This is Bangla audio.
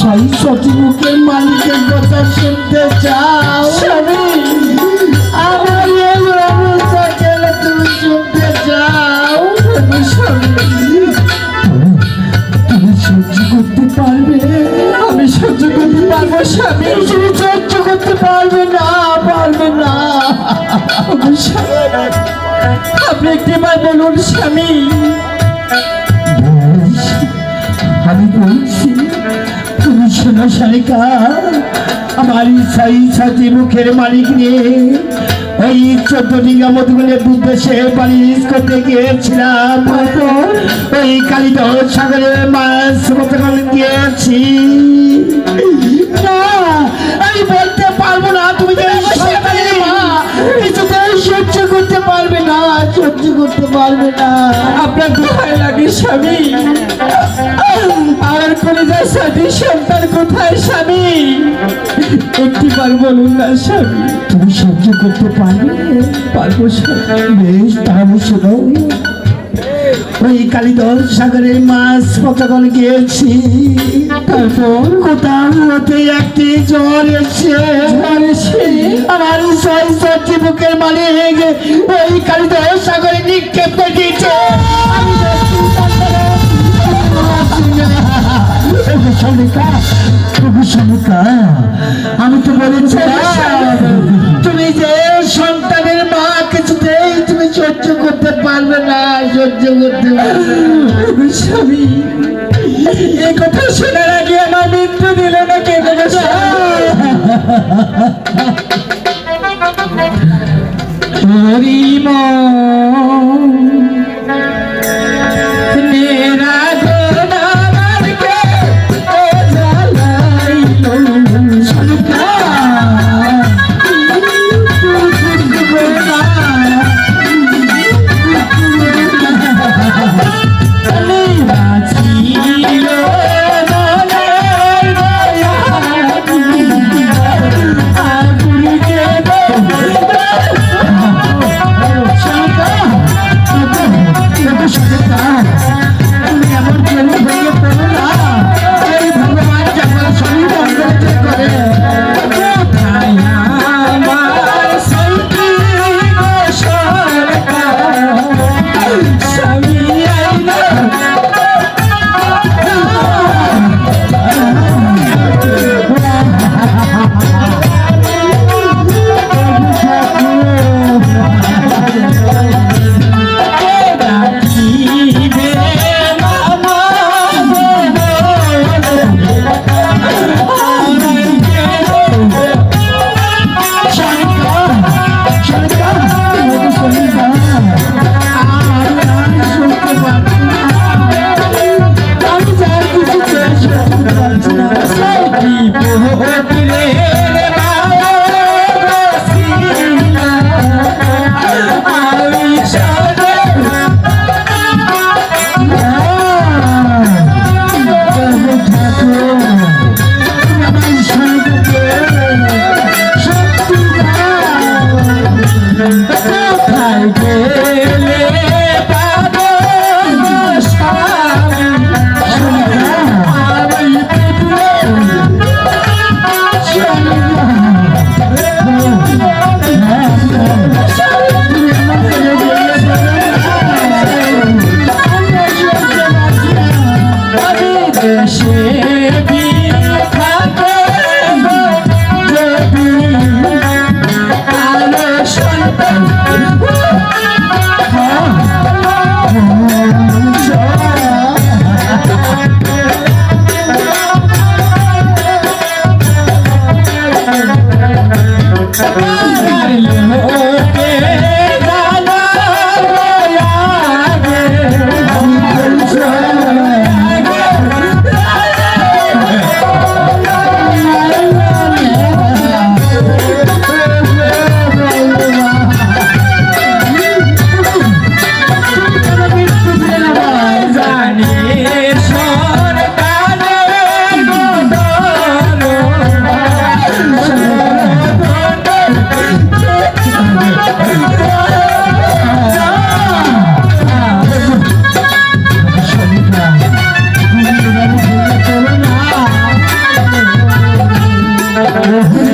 সাই সচিবুকের মালিকের কথা শুনতে চাও? স্বামী, আমার এই অবস্থা কেন তুমি শুনতে চাও? তুমি সহ্য করতে পারবে? আমি সহ্য করতে পারবো স্বামী। তুমি সহ্য করতে পারবে না, পারবে না। আপনি একটিবার বলুন স্বামী। আমি বলছি, তুমি শোনো শালিকা, আমার সাই সাথী মুখের মালিক নিয়ে ওই 14 ডিঙ্গা মধুগুলের উদ্দেশ্যে পালিশ করতে গিয়েছিলাম। ওই কালিদহ সাগরে মাছ মতো গিয়েছি। না, আমি বলতে পারবো না। তুমি কিছুতেই সহ্য করতে পারবে না, সহ্য করতে পারবে না। আপনার দোহাই লাগে স্বামী, আমার কলিজার সাথী সন্তান কোথায় স্বামী? একটিবার বলুন না স্বামী। তুমি সহ্য করতে পারবে? পারবো স্বামী। বেশ, তাহলে শোনো, ওই কালিদহ সাগরে মাছ পচাগন গিয়েছি। তারপর কোথাও হতে একটি জ্বর এসে আমার ছয় ছয়টি বুকের মালিক ওই কালিদহ সাগরে নিক্ষেপ করে দিয়েছে। আমি তো বলেছি তুমি যে সন্তানের মা, কিছুতেই তুমি সহ্য করতে পারবে না, সহ্য করতে পারবে না। স্বামী, এই কথা শোনার আগে আমার মৃত্যু দিল না কে? হরিম ও